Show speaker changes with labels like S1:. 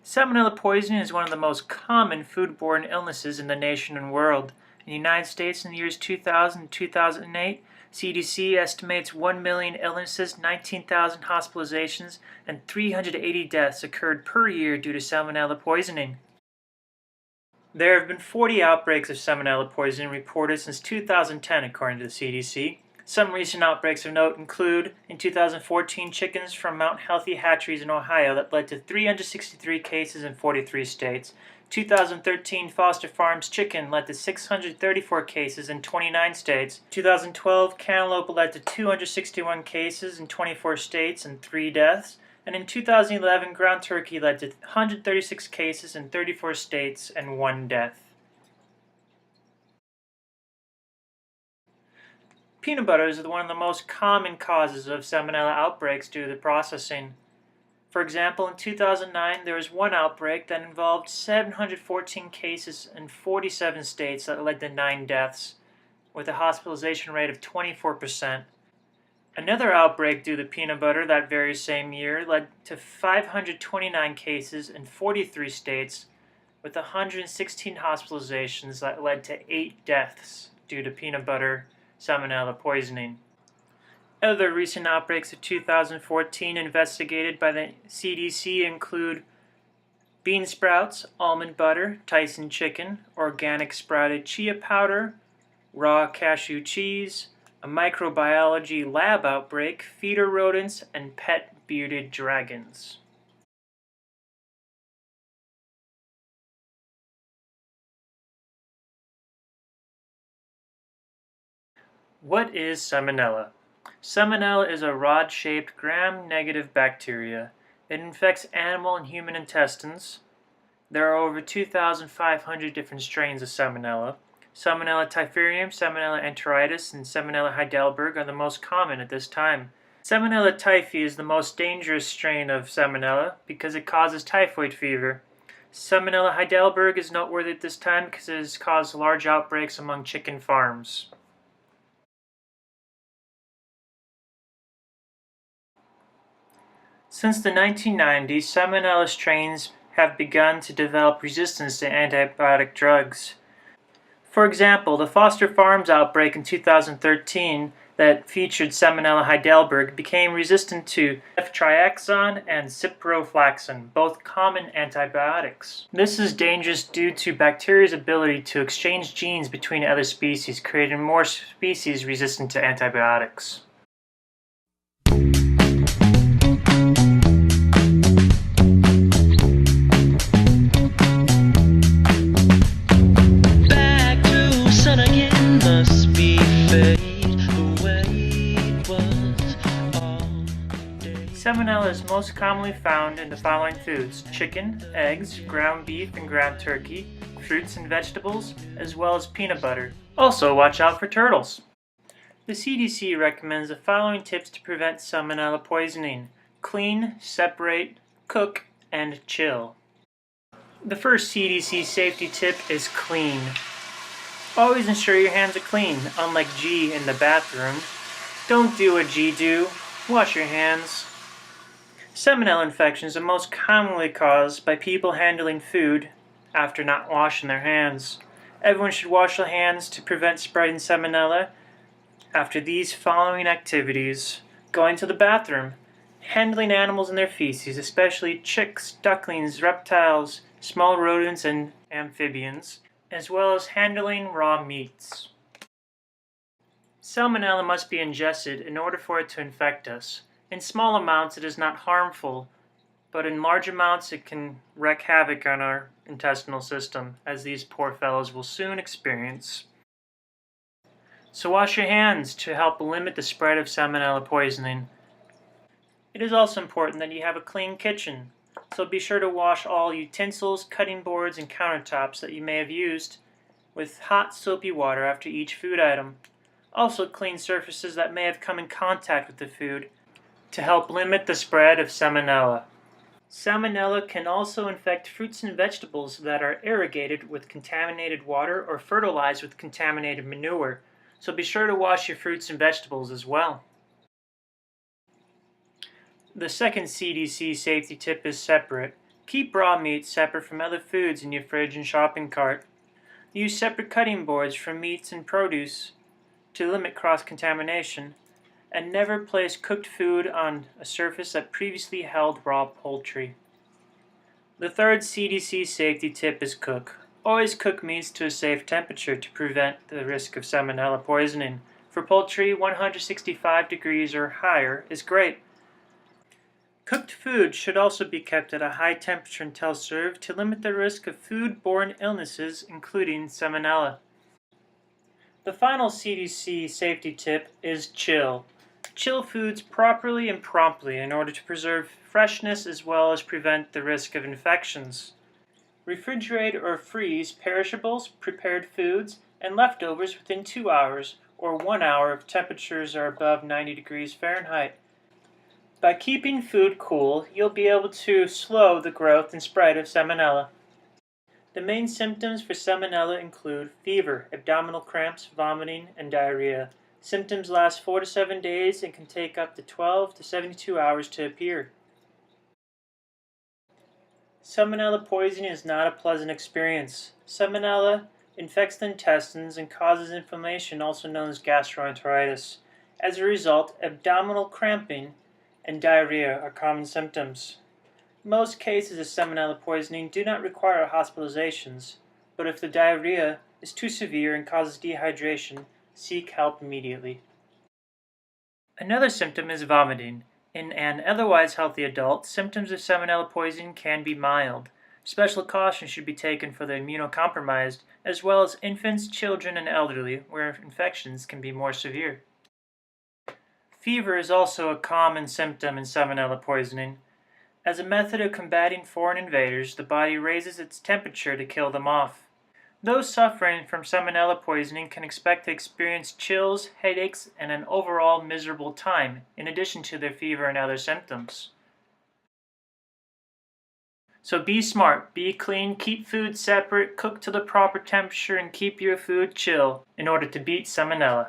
S1: Salmonella poisoning is one of the most common foodborne illnesses in the nation and world. In the United States in the years 2000 and 2008, CDC estimates 1 million illnesses, 19,000 hospitalizations, and 380 deaths occurred per year due to salmonella poisoning. There have been 40 outbreaks of salmonella poisoning reported since 2010 according to the CDC. Some recent outbreaks of note include, in 2014, chickens from Mount Healthy hatcheries in Ohio that led to 363 cases in 43 states. 2013, Foster Farms chicken led to 634 cases in 29 states. 2012, cantaloupe led to 261 cases in 24 states and 3 deaths. And in 2011, ground turkey led to 136 cases in 34 states and 1 death. Peanut butter is one of the most common causes of salmonella outbreaks due to the processing. For example, in 2009, there was one outbreak that involved 714 cases in 47 states that led to 9 deaths, with a hospitalization rate of 24%. Another outbreak due to peanut butter that very same year led to 529 cases in 43 states, with 116 hospitalizations that led to 8 deaths due to peanut butter salmonella poisoning. Other recent outbreaks of 2014 investigated by the CDC include bean sprouts, almond butter, Tyson chicken, organic sprouted chia powder, raw cashew cheese, a microbiology lab outbreak, feeder rodents, and pet bearded dragons. What is Salmonella? Salmonella is a rod-shaped gram-negative bacteria. It infects animal and human intestines. There are over 2,500 different strains of Salmonella. Salmonella typhimurium, Salmonella enteritis, and Salmonella heidelberg are the most common at this time. Salmonella typhi is the most dangerous strain of Salmonella because it causes typhoid fever. Salmonella heidelberg is noteworthy at this time because it has caused large outbreaks among chicken farms. Since the 1990s, Salmonella strains have begun to develop resistance to antibiotic drugs. For example, the Foster Farms outbreak in 2013 that featured Salmonella heidelberg became resistant to ceftriaxone and ciprofloxacin, both common antibiotics. This is dangerous due to bacteria's ability to exchange genes between other species, creating more species resistant to antibiotics. Salmonella is most commonly found in the following foods: chicken, eggs, ground beef and ground turkey, fruits and vegetables, as well as peanut butter. Also, watch out for turtles. The CDC recommends the following tips to prevent salmonella poisoning: clean, separate, cook, and chill. The first CDC safety tip is clean. Always ensure your hands are clean, unlike G in the bathroom. Don't do what G do. Wash your hands. Salmonella infections are most commonly caused by people handling food after not washing their hands. Everyone should wash their hands to prevent spreading salmonella after these following activities: going to the bathroom, handling animals and their feces, especially chicks, ducklings, reptiles, small rodents, and amphibians, as well as handling raw meats. Salmonella must be ingested in order for it to infect us. In small amounts it is not harmful, but in large amounts it can wreak havoc on our intestinal system, as these poor fellows will soon experience. So wash your hands to help limit the spread of salmonella poisoning. It is also important that you have a clean kitchen, so be sure to wash all utensils, cutting boards, and countertops that you may have used with hot soapy water after each food item. Also clean surfaces that may have come in contact with the food to help limit the spread of salmonella. Salmonella can also infect fruits and vegetables that are irrigated with contaminated water or fertilized with contaminated manure, so be sure to wash your fruits and vegetables as well. The second CDC safety tip is separate. Keep raw meat separate from other foods in your fridge and shopping cart. Use separate cutting boards for meats and produce to limit cross-contamination, and never place cooked food on a surface that previously held raw poultry. The third CDC safety tip is cook. Always cook meats to a safe temperature to prevent the risk of salmonella poisoning. For poultry, 165 degrees or higher is great. Cooked food should also be kept at a high temperature until served to limit the risk of food-borne illnesses, including salmonella. The final CDC safety tip is chill. Chill foods properly and promptly in order to preserve freshness as well as prevent the risk of infections. Refrigerate or freeze perishables, prepared foods, and leftovers within 2 hours or 1 hour if temperatures are above 90 degrees Fahrenheit. By keeping food cool, you'll be able to slow the growth and spread of salmonella. The main symptoms for salmonella include fever, abdominal cramps, vomiting, and diarrhea. Symptoms last 4 to 7 days and can take up to 12 to 72 hours to appear. Salmonella poisoning is not a pleasant experience. Salmonella infects the intestines and causes inflammation, also known as gastroenteritis. As a result, abdominal cramping and diarrhea are common symptoms. Most cases of salmonella poisoning do not require hospitalizations, but if the diarrhea is too severe and causes dehydration, seek help immediately. Another symptom is vomiting. In an otherwise healthy adult, symptoms of salmonella poisoning can be mild. Special caution should be taken for the immunocompromised, as well as infants, children, and elderly, where infections can be more severe. Fever is also a common symptom in salmonella poisoning. As a method of combating foreign invaders, the body raises its temperature to kill them off. Those suffering from salmonella poisoning can expect to experience chills, headaches, and an overall miserable time, in addition to their fever and other symptoms. So be smart, be clean, keep food separate, cook to the proper temperature, and keep your food chill in order to beat salmonella.